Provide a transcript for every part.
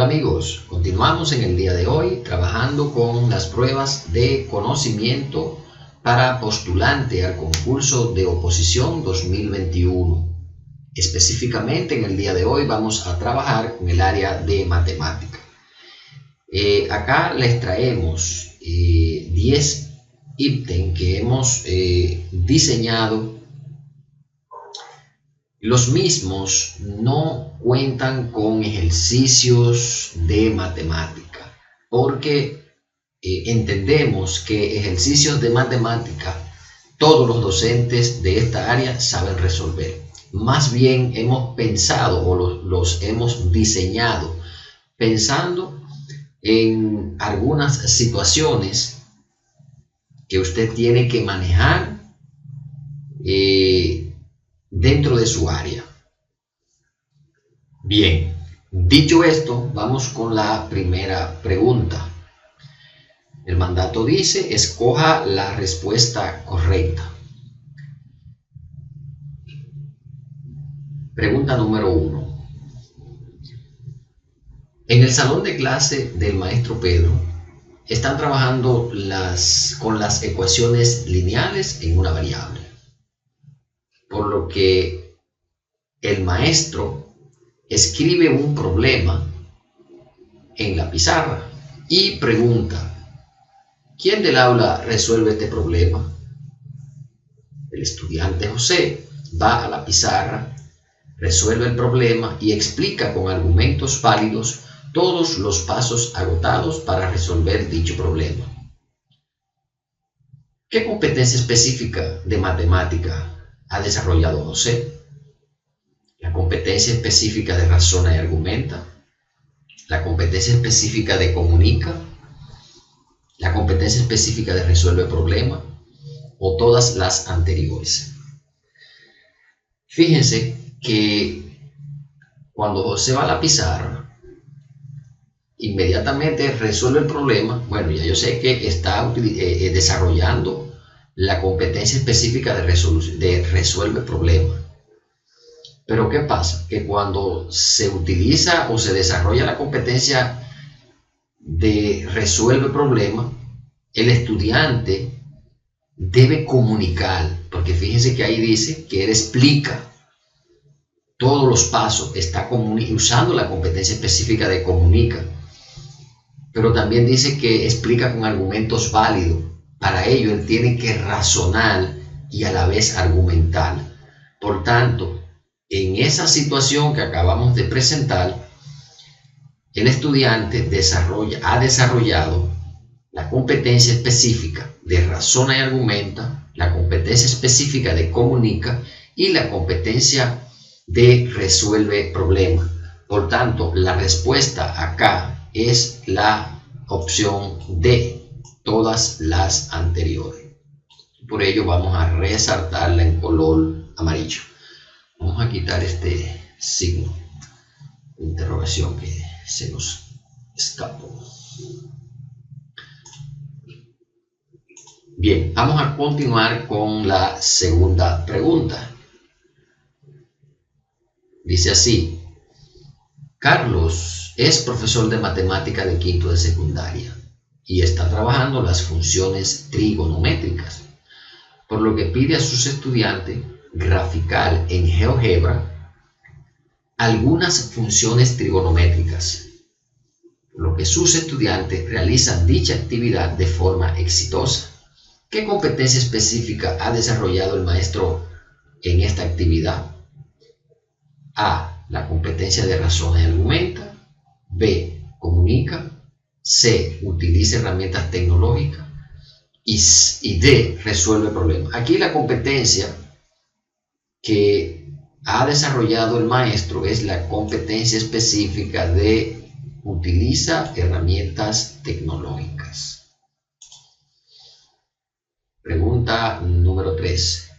Hola amigos, continuamos en el día de hoy trabajando con las pruebas de conocimiento para postulante al concurso de oposición 2021. Específicamente en el día de hoy vamos a trabajar con el área de matemática. Acá les traemos 10 ítems que hemos diseñado. Los mismos no cuentan con ejercicios de matemática porque entendemos que ejercicios de matemática todos los docentes de esta área saben resolver. Más bien hemos pensado o los hemos diseñado pensando en algunas situaciones que usted tiene que manejar dentro de su área. Bien, dicho esto, vamos con la primera pregunta. El mandato dice, escoja la respuesta correcta. Pregunta número 1. En el salón de clase del maestro Pedro, están trabajando con las ecuaciones lineales en una variable. Por lo que el maestro escribe un problema en la pizarra y pregunta, ¿quién del aula resuelve este problema? El estudiante José va a la pizarra, resuelve el problema y explica con argumentos válidos todos los pasos agotados para resolver dicho problema. ¿Qué competencia específica de matemática ha desarrollado José? La competencia específica de razona y argumenta, la competencia específica de comunica, la competencia específica de resuelve problema o todas las anteriores. Fíjense que cuando José va a la pizarra, inmediatamente resuelve el problema. Bueno, ya yo sé que está desarrollando la competencia específica de resuelve problema. Pero ¿qué pasa? Que cuando se utiliza o se desarrolla la competencia de resuelve problema, el estudiante debe comunicar, porque fíjense que ahí dice que él explica todos los pasos, está usando la competencia específica de comunica, pero también dice que explica con argumentos válidos. Para ello él tiene que razonar y a la vez argumentar. Por tanto, en esa situación que acabamos de presentar, el estudiante ha desarrollado la competencia específica de razona y argumenta, la competencia específica de comunica y la competencia de resuelve problema. Por tanto, la respuesta acá es la opción D, todas las anteriores. Por ello vamos a resaltarla en color amarillo. Vamos a quitar este signo de interrogación que se nos escapó. Bien, vamos a continuar con la segunda pregunta. Dice así, Carlos es profesor de matemática de quinto de secundaria y está trabajando las funciones trigonométricas, por lo que pide a sus estudiantes graficar en GeoGebra algunas funciones trigonométricas, por lo que sus estudiantes realizan dicha actividad de forma exitosa. ¿Qué competencia específica ha desarrollado el maestro en esta actividad? A. La competencia de razona y argumenta. B. Comunica. C. Utiliza herramientas tecnológicas. Y D. Resuelve problemas. Aquí la competencia que ha desarrollado el maestro es la competencia específica de utiliza herramientas tecnológicas. Pregunta número 3.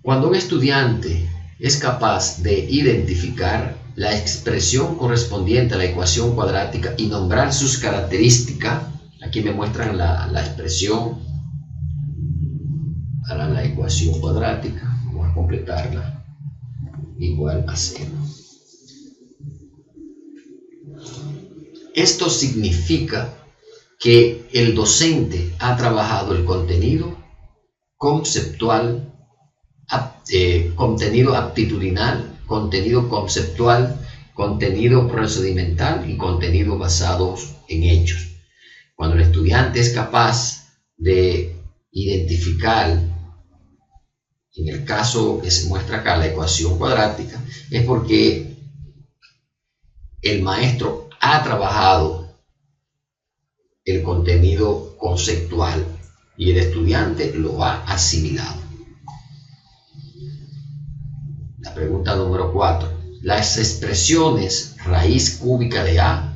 Cuando un estudiante es capaz de identificar la expresión correspondiente a la ecuación cuadrática y nombrar sus características, aquí me muestran la expresión para la ecuación cuadrática, vamos a completarla, igual a 0. Esto significa que el docente ha trabajado el contenido conceptual, contenido aptitudinal, contenido conceptual, contenido procedimental y contenido basados en hechos. Cuando el estudiante es capaz de identificar, en el caso que se muestra acá, la ecuación cuadrática, es porque el maestro ha trabajado el contenido conceptual y el estudiante lo ha asimilado. La pregunta número 4. Las expresiones raíz cúbica de a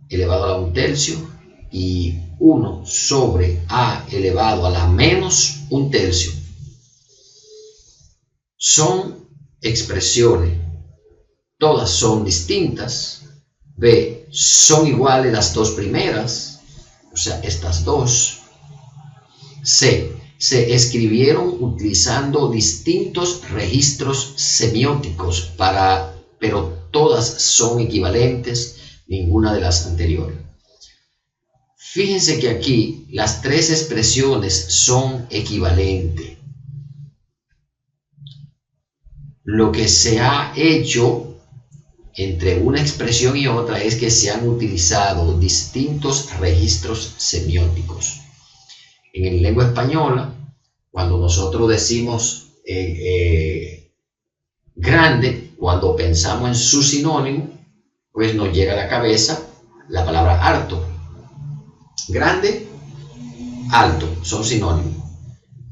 elevado a la 1/3 y 1 sobre a elevado a la menos 1/3 son expresiones, todas son distintas. B, son iguales las dos primeras, o sea, estas dos. C, se escribieron utilizando distintos registros semióticos pero todas son equivalentes, ninguna de las anteriores. Fíjense que aquí las tres expresiones son equivalentes. Lo que se ha hecho entre una expresión y otra es que se han utilizado distintos registros semióticos. En lengua española, cuando nosotros decimos grande, cuando pensamos en su sinónimo, pues nos llega a la cabeza la palabra alto. Grande, alto, son sinónimos.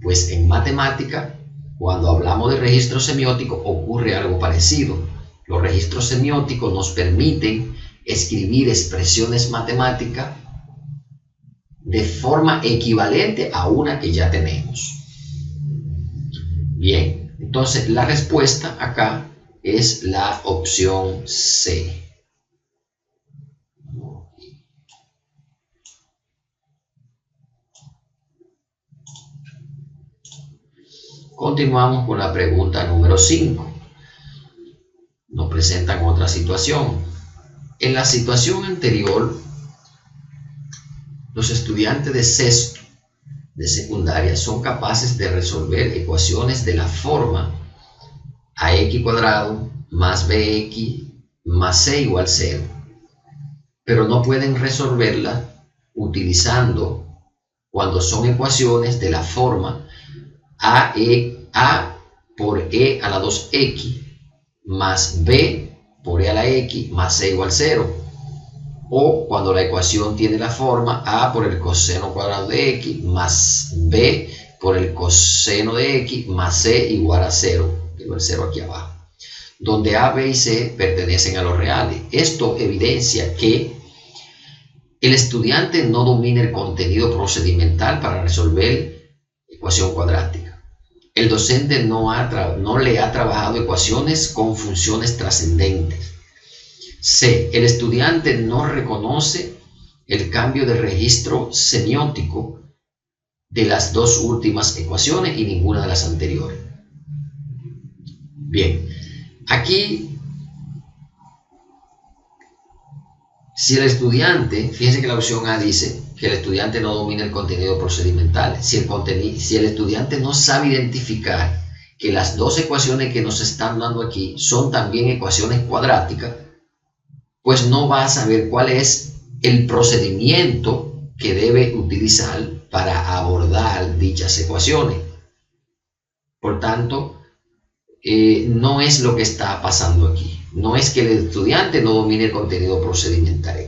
Pues en matemática, cuando hablamos de registro semiótico, ocurre algo parecido. Los registros semióticos nos permiten escribir expresiones matemáticas de forma equivalente a una que ya tenemos. Bien, entonces la respuesta acá es la opción C. Continuamos con la pregunta número 5. Nos presentan otra situación. En la situación anterior, los estudiantes de sexto de secundaria son capaces de resolver ecuaciones de la forma ax cuadrado más bx más c igual 0, pero no pueden resolverla utilizando, cuando son ecuaciones de la forma a por e a la 2x más b por e a la x más c igual 0, o cuando la ecuación tiene la forma a por el coseno cuadrado de x más b por el coseno de x más c igual a 0, tengo el 0 aquí abajo, donde a, b y c pertenecen a los reales. Esto evidencia que el estudiante no domina el contenido procedimental para resolver ecuación cuadrática. El docente no le ha trabajado ecuaciones con funciones trascendentes. C. El estudiante no reconoce el cambio de registro semiótico de las dos últimas ecuaciones y ninguna de las anteriores. Bien, aquí, si el estudiante, fíjense que la opción A dice que el estudiante no domina el contenido procedimental. Si el estudiante no sabe identificar que las dos ecuaciones que nos están dando aquí son también ecuaciones cuadráticas, pues no va a saber cuál es el procedimiento que debe utilizar para abordar dichas ecuaciones. Por tanto, no es lo que está pasando aquí. No es que el estudiante no domine el contenido procedimental.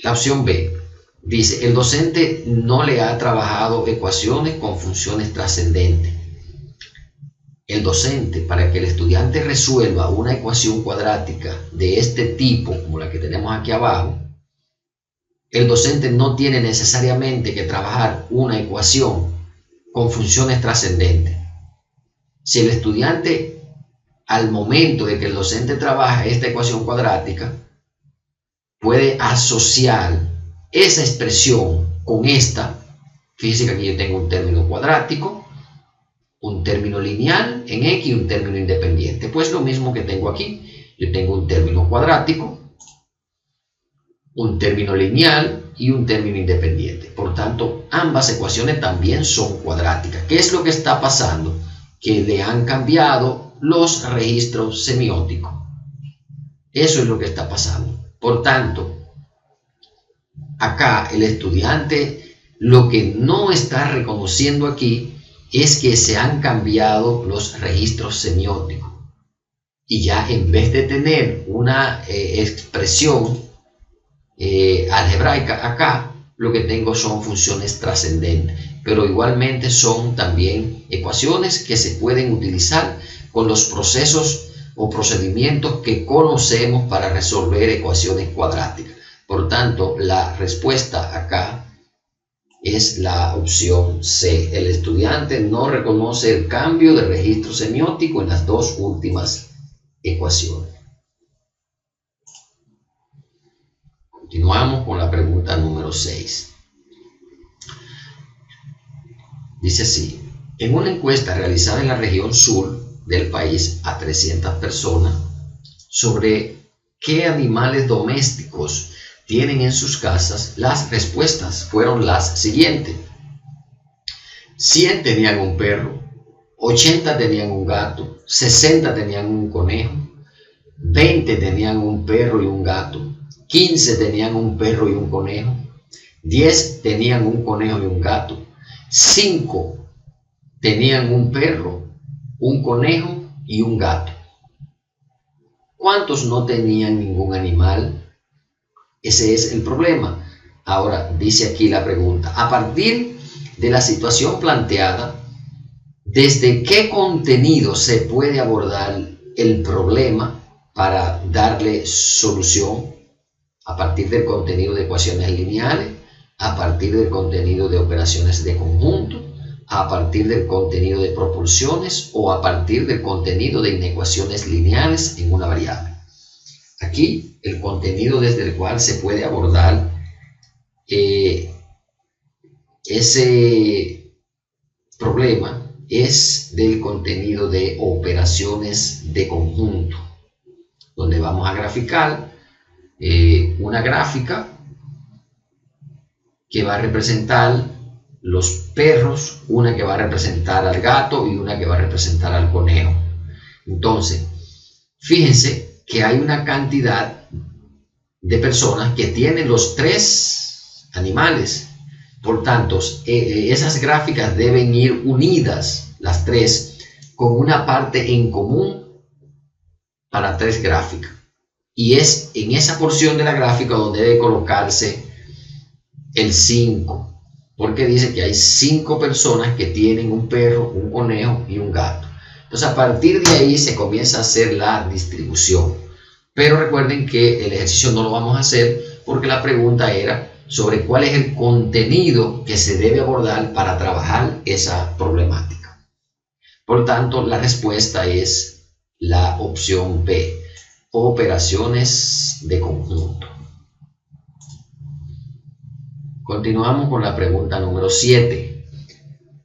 La opción B dice, el docente no le ha trabajado ecuaciones con funciones trascendentes. El docente, para que el estudiante resuelva una ecuación cuadrática de este tipo, como la que tenemos aquí abajo, el docente no tiene necesariamente que trabajar una ecuación con funciones trascendentes. Si el estudiante, al momento de que el docente trabaja esta ecuación cuadrática, puede asociar esa expresión con esta. Fíjense que aquí yo tengo un término cuadrático, un término lineal en X y un término independiente. Pues lo mismo que tengo aquí. Yo tengo un término cuadrático, un término lineal y un término independiente. Por tanto, ambas ecuaciones también son cuadráticas. ¿Qué es lo que está pasando? Que le han cambiado los registros semióticos. Eso es lo que está pasando. Por tanto, acá el estudiante lo que no está reconociendo aquí es que se han cambiado los registros semióticos. Y ya en vez de tener una expresión algebraica acá, lo que tengo son funciones trascendentes. Pero igualmente son también ecuaciones que se pueden utilizar con los procesos o procedimientos que conocemos para resolver ecuaciones cuadráticas. Por tanto, la respuesta acá es la opción C. El estudiante no reconoce el cambio de registro semiótico en las dos últimas ecuaciones. Continuamos con la pregunta número 6. Dice así: en una encuesta realizada en la región sur del país a 300 personas sobre qué animales domésticos tienen en sus casas, las respuestas fueron las siguientes. 100 tenían un perro, 80 tenían un gato, 60 tenían un conejo, 20 tenían un perro y un gato, 15 tenían un perro y un conejo, 10 tenían un conejo y un gato, 5 tenían un perro, un conejo y un gato. ¿Cuántos no tenían ningún animal? Ese es el problema. Ahora dice aquí la pregunta: a partir de la situación planteada, ¿desde qué contenido se puede abordar el problema para darle solución? A partir del contenido de ecuaciones lineales, a partir del contenido de operaciones de conjunto, a partir del contenido de proporciones o a partir del contenido de inecuaciones lineales en una variable. Aquí el contenido desde el cual se puede abordar ese problema es del contenido de operaciones de conjunto, donde vamos a graficar una gráfica que va a representar los perros, una que va a representar al gato y una que va a representar al conejo. Entonces, fíjense que hay una cantidad de personas que tienen los tres animales. Por tanto, esas gráficas deben ir unidas, las tres, con una parte en común para tres gráficas. Y es en esa porción de la gráfica donde debe colocarse el 5. Porque dice que hay 5 personas que tienen un perro, un conejo y un gato. Entonces, a partir de ahí se comienza a hacer la distribución. Pero recuerden que el ejercicio no lo vamos a hacer porque la pregunta era sobre cuál es el contenido que se debe abordar para trabajar esa problemática. Por tanto, la respuesta es la opción B, operaciones de conjunto. Continuamos con la pregunta número 7.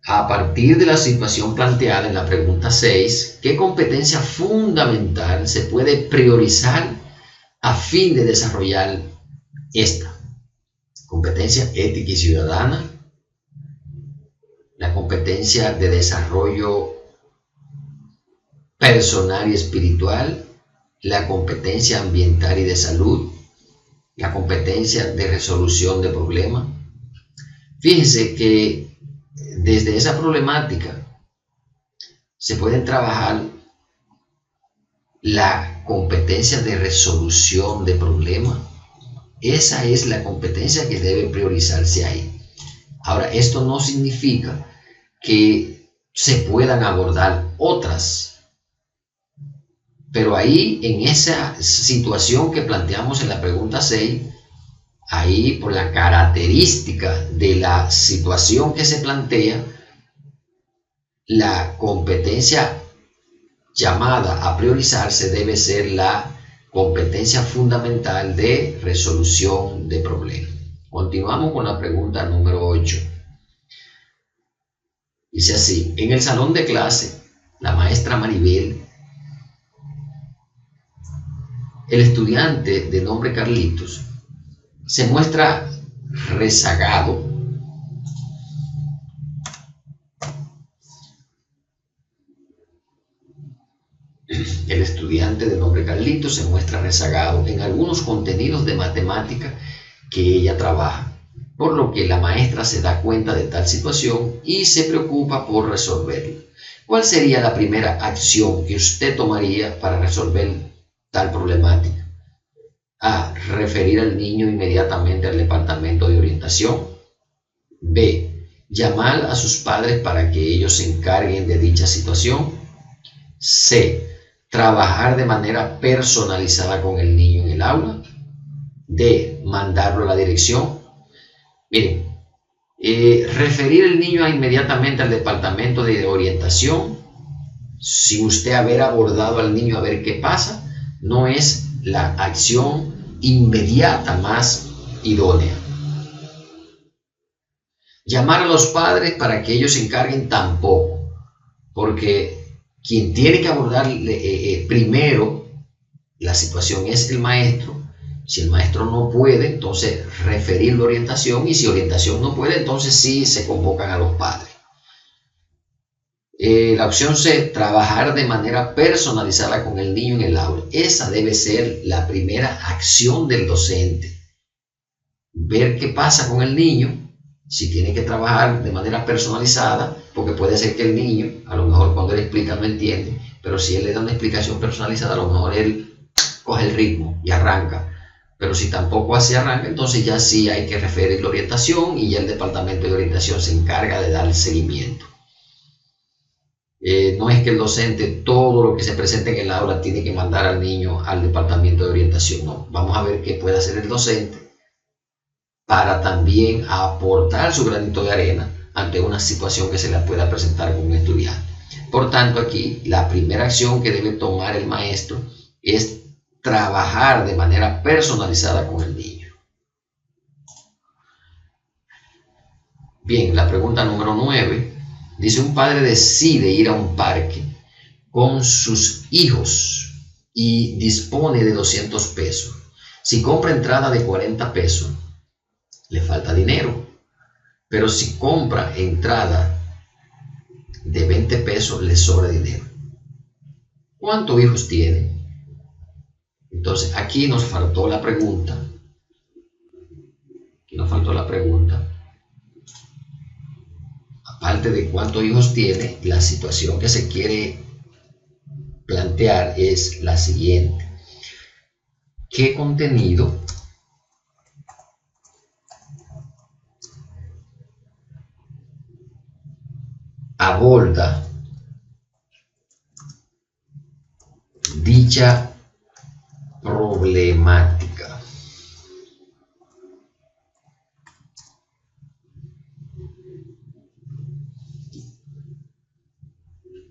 A partir de la situación planteada en la pregunta 6, ¿qué competencia fundamental se puede priorizar a fin de desarrollar esta? Competencia ética y ciudadana, la competencia de desarrollo personal y espiritual, la competencia ambiental y de salud, la competencia de resolución de problemas. Fíjense que desde esa problemática se pueden trabajar la competencia de resolución de problemas. Esa es la competencia que debe priorizarse ahí. Ahora, esto no significa que se puedan abordar otras, pero ahí en esa situación que planteamos en la pregunta 6, ahí por la característica de la situación que se plantea, la competencia llamada a priorizarse debe ser la competencia fundamental de resolución de problemas. Continuamos con la pregunta número 8. Dice así: en el salón de clase, la maestra Maribel, el estudiante de nombre Carlitos, se muestra rezagado se muestra rezagado en algunos contenidos de matemática que ella trabaja, por lo que la maestra se da cuenta de tal situación y se preocupa por resolverla. ¿Cuál sería la primera acción que usted tomaría para resolver tal problemática? A. Referir al niño inmediatamente al departamento de orientación. B. Llamar a sus padres para que ellos se encarguen de dicha situación. C. Trabajar de manera personalizada con el niño en el aula. D. Mandarlo a la dirección. Miren, referir el niño inmediatamente al departamento de orientación, sin usted haber abordado al niño a ver qué pasa, no es la acción inmediata más idónea. Llamar a los padres para que ellos se encarguen tampoco, porque quien tiene que abordar primero la situación es el maestro. Si el maestro no puede, entonces referir la orientación, y si orientación no puede, entonces sí se convocan a los padres. La opción C, trabajar de manera personalizada con el niño en el aula. Esa debe ser la primera acción del docente. Ver qué pasa con el niño, si tiene que trabajar de manera personalizada, porque puede ser que el niño, a lo mejor cuando él explica no entiende, pero si él le da una explicación personalizada, a lo mejor él coge el ritmo y arranca. Pero si tampoco así arranca, entonces ya sí hay que referir la orientación y ya el departamento de orientación se encarga de dar el seguimiento. No es que el docente todo lo que se presente en el aula tiene que mandar al niño al departamento de orientación, no. Vamos a ver qué puede hacer el docente para también aportar su granito de arena ante una situación que se le pueda presentar con un estudiante. Por tanto, aquí la primera acción que debe tomar el maestro es trabajar de manera personalizada con el niño. Bien, la pregunta número 9 dice: un padre decide ir a un parque con sus hijos y dispone de 200 pesos. Si compra entrada de 40 pesos, le falta dinero, pero si compra entrada de 20 pesos, le sobra dinero. ¿Cuántos hijos tiene? Entonces, aquí nos faltó la pregunta. Aparte de cuántos hijos tiene, la situación que se quiere plantear es la siguiente: ¿qué contenido aborda dicha problemática?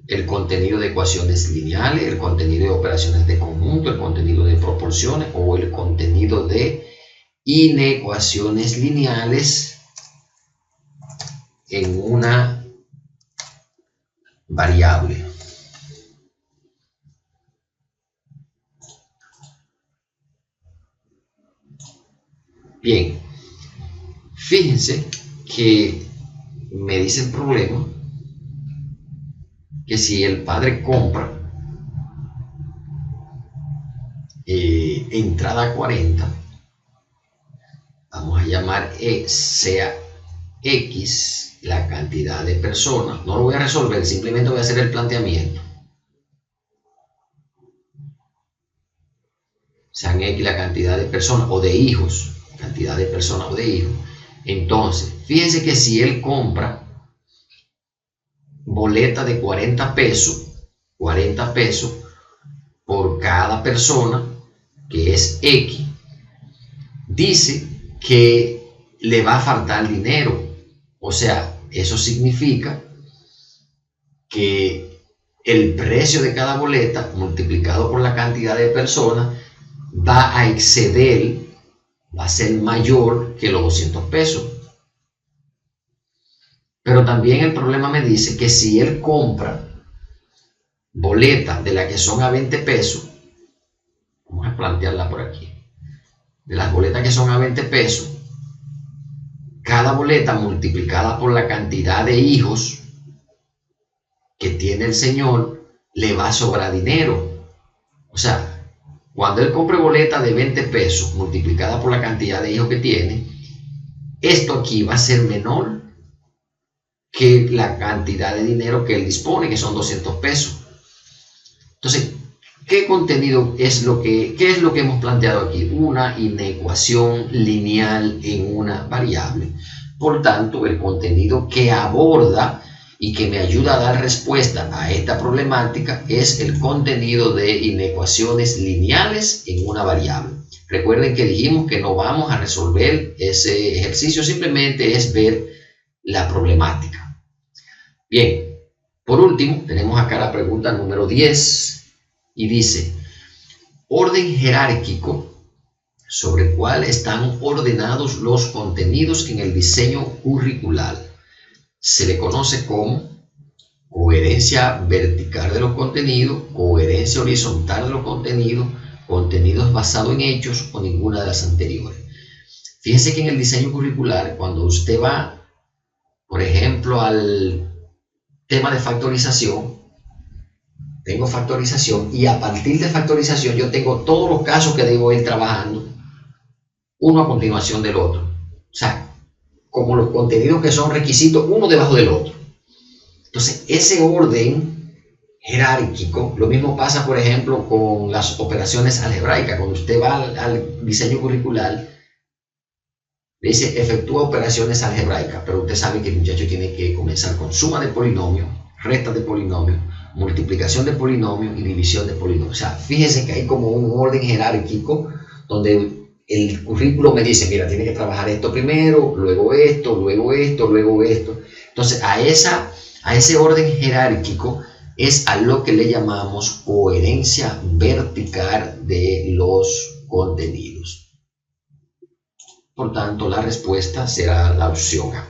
El contenido de ecuaciones lineales, el contenido de operaciones de conjunto, el contenido de proporciones o el contenido de inecuaciones lineales en una variable. Bien, fíjense que me dice el problema que si el padre compra entrada 40, vamos a llamar sea X la cantidad de personas. No lo voy a resolver, simplemente voy a hacer el planteamiento. Sean X la cantidad de personas o de hijos, Entonces, fíjense que si él compra boleta de 40 pesos por cada persona, que es X, dice que le va a faltar dinero. O sea, eso significa que el precio de cada boleta multiplicado por la cantidad de personas va a exceder, va a ser mayor que los 200 pesos. Pero también el problema me dice que si él compra boletas de las que son a 20 pesos, vamos a plantearla por aquí, de las boletas que son a 20 pesos, cada boleta multiplicada por la cantidad de hijos que tiene el señor, le va a sobrar dinero. O sea, cuando él compre boleta de 20 pesos multiplicada por la cantidad de hijos que tiene, esto aquí va a ser menor que la cantidad de dinero que él dispone, que son 200 pesos. Entonces, ¿qué contenido es qué es lo que hemos planteado aquí? Una inecuación lineal en una variable. Por tanto, el contenido que aborda y que me ayuda a dar respuesta a esta problemática es el contenido de inecuaciones lineales en una variable. Recuerden que dijimos que no vamos a resolver ese ejercicio, simplemente es ver la problemática. Bien, por último, tenemos acá la pregunta número 10 y dice: orden jerárquico sobre el cual están ordenados los contenidos en el diseño curricular se le conoce como coherencia vertical de los contenidos, coherencia horizontal de los contenidos, contenidos basados en hechos o ninguna de las anteriores. Fíjense que en el diseño curricular, cuando usted va, por ejemplo, al tema de factorización, tengo factorización y a partir de factorización yo tengo todos los casos que debo ir trabajando, uno a continuación del otro. O sea, como los contenidos que son requisitos, uno debajo del otro. Entonces, ese orden jerárquico, lo mismo pasa, por ejemplo, con las operaciones algebraicas. Cuando usted va al diseño curricular, le dice, efectúa operaciones algebraicas, pero usted sabe que el muchacho tiene que comenzar con suma de polinomio, resta de polinomio, multiplicación de polinomio y división de polinomio. O sea, fíjese que hay como un orden jerárquico donde el currículo me dice, mira, tiene que trabajar esto primero, luego esto, luego esto, luego esto. Entonces, a ese orden jerárquico es a lo que le llamamos coherencia vertical de los contenidos. Por tanto, la respuesta será la opción A.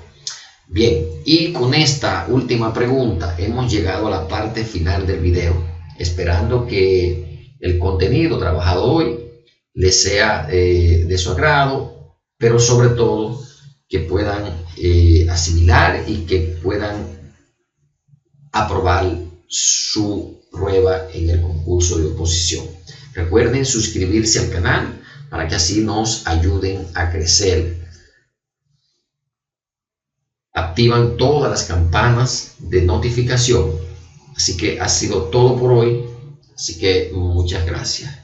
Bien, y con esta última pregunta hemos llegado a la parte final del video, esperando que el contenido trabajado hoy les sea de su agrado, pero sobre todo que puedan asimilar y que puedan aprobar su prueba en el concurso de oposición. Recuerden suscribirse al canal para que así nos ayuden a crecer. Activan todas las campanas de notificación. Así que ha sido todo por hoy. Así que muchas gracias.